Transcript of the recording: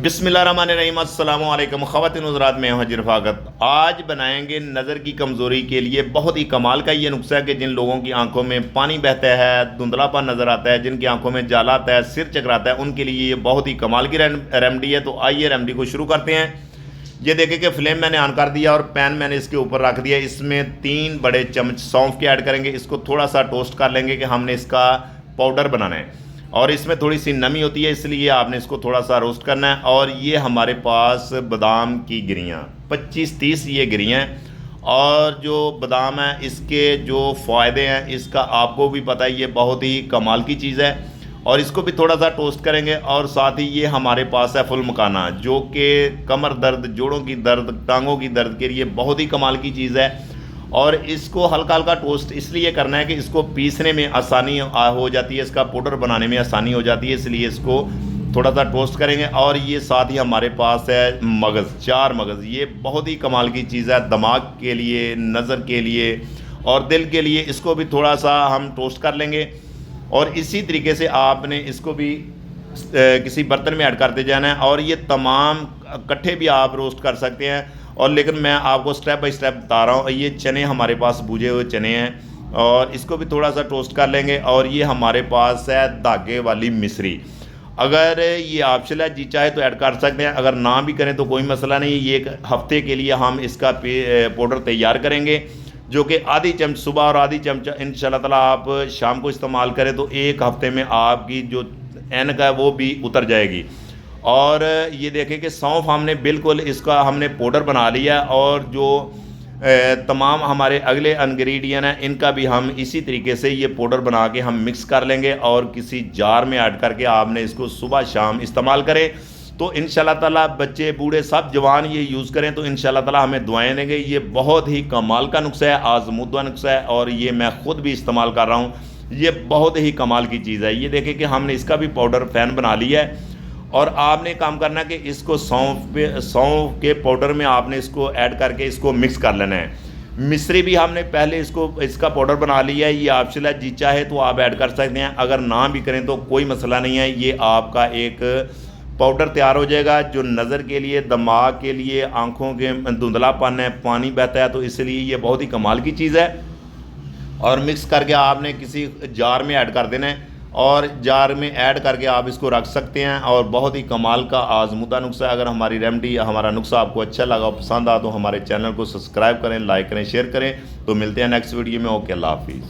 बिस्मिल्लाहिर्रहमानिर्रहीम अस्सलामु अलैकुम ख़वातीन हज़रात, मैं हाजी रफ़ाकत। आज बनाएंगे नज़र की कमज़ोरी के लिए बहुत ही कमाल का ये नुस्खा है कि जिन लोगों की आंखों में पानी बहता है, धुंधलापन नज़र आता है, जिनकी आंखों में जाला आता है, सिर चकराता है, उनके लिए ये बहुत ही कमाल की रेमडी है। तो आइए रेमडी को शुरू करते हैं। ये देखें कि फ्लेम मैंने ऑन कर दिया और पैन मैंने इसके ऊपर रख दिया। इसमें 3 बड़े चम्मच सौंफ के ऐड करेंगे। इसको थोड़ा सा टोस्ट कर लेंगे कि हमने इसका पाउडर बनाना है और इसमें थोड़ी सी नमी होती है, इसलिए आपने इसको थोड़ा सा रोस्ट करना है। और ये हमारे पास बादाम की गिरियाँ 25-30 ये गिरियाँ हैं। और जो बादाम है इसके जो फ़ायदे हैं इसका आपको भी पता है, ये बहुत ही कमाल की चीज़ है। और इसको भी थोड़ा सा टोस्ट करेंगे। और साथ ही ये हमारे पास है फुल मखाना, जो कि कमर दर्द, जोड़ों की दर्द, टांगों की दर्द के लिए बहुत ही कमाल की चीज़ है। और इसको हल्का हल्का टोस्ट इसलिए करना है कि इसको पीसने में आसानी हो जाती है, इसका पाउडर बनाने में आसानी हो जाती है, इसलिए इसको थोड़ा सा टोस्ट करेंगे। और ये साथ ही हमारे पास है मगज़, 4 मगज़। ये बहुत ही कमाल की चीज़ है दिमाग के लिए, नज़र के लिए और दिल के लिए। इसको भी थोड़ा सा हम टोस्ट कर लेंगे। और इसी तरीके से आपने इसको भी किसी बर्तन में ऐड करते जाना है। और ये तमाम इकट्ठे भी आप रोस्ट कर सकते हैं, और लेकिन मैं आपको स्टेप बाय स्टेप बता रहा हूँ। ये चने हमारे पास भुजे हुए चने हैं और इसको भी थोड़ा सा टोस्ट कर लेंगे। और ये हमारे पास है धागे वाली मिश्री। अगर ये ऑप्शनल है, जी चाहे तो ऐड कर सकते हैं, अगर ना भी करें तो कोई मसला नहीं। ये 1 हफ्ते के लिए हम इसका पाउडर तैयार करेंगे, जो कि आधी चम्मच सुबह और आधी चम्मच इंशाल्लाह ताला आप शाम को इस्तेमाल करें तो 1 हफ्ते में आपकी जो ऐनक है वो भी उतर जाएगी। और ये देखें कि सौंफ हमने बिल्कुल इसका हमने पाउडर बना लिया। और जो तमाम हमारे अगले इंग्रेडिएंट हैं इनका भी हम इसी तरीके से ये पाउडर बना के हम मिक्स कर लेंगे और किसी जार में ऐड करके आपने इसको सुबह शाम इस्तेमाल करें तो इंशाल्लाह ताला बच्चे बूढ़े सब जवान ये यूज़ करें तो इंशाल्लाह ताला हमें दुआएं देंगे। ये बहुत ही कमाल का नुस्खा है, आज़मूदा नुस्खा है, और ये मैं ख़ुद भी इस्तेमाल कर रहा हूँ। ये बहुत ही कमाल की चीज़ है। ये देखें कि हमने इसका भी पाउडर फ़ैन बना लिया है। और आपने काम करना है कि इसको सौंफ के पाउडर में आपने इसको ऐड करके इसको मिक्स कर लेना है। मिश्री भी हमने पहले इसका पाउडर बना लिया है। ये ऑप्शनल है, जी चाहे तो आप ऐड कर सकते हैं, अगर ना भी करें तो कोई मसला नहीं है। ये आपका एक पाउडर तैयार हो जाएगा जो नज़र के लिए, दिमाग के लिए, आँखों के धुंधलापन है, पानी बहता है, तो इसलिए ये बहुत ही कमाल की चीज़ है। और मिक्स करके आपने किसी जार में ऐड कर देना है और जार में ऐड करके आप इसको रख सकते हैं। और बहुत ही कमाल का आज़मूदा नुस्खा है। अगर हमारी रेमडी, हमारा नुस्खा आपको अच्छा लगा, पसंद आ तो हमारे चैनल को सब्सक्राइब करें, लाइक करें, शेयर करें। तो मिलते हैं नेक्स्ट वीडियो में। ओके, अल्लाह हाफिज़।